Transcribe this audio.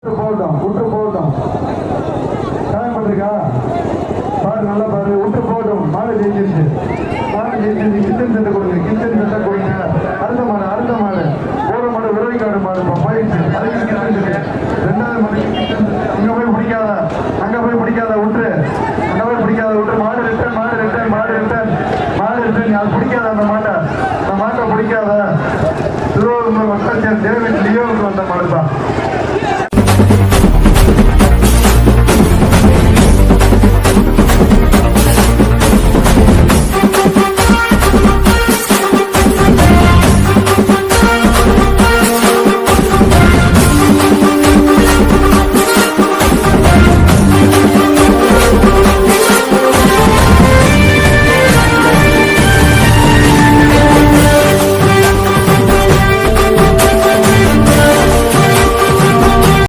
போகட்டும் டைம் பண்ணிருக்கா பாரு, நல்லா பாரு, விட்டு போகட்டும். மாடு ஜெயிச்சிருச்சு, கிச்சன் சென்டர் கொடுங்க, கிச்சன் சென்டர் கொடுங்க. அடுத்த மாடு போற மாடு விரோதிக்காடு மாடு போயிடுச்சு. அதுக்கு கிச்சன் சென்டர்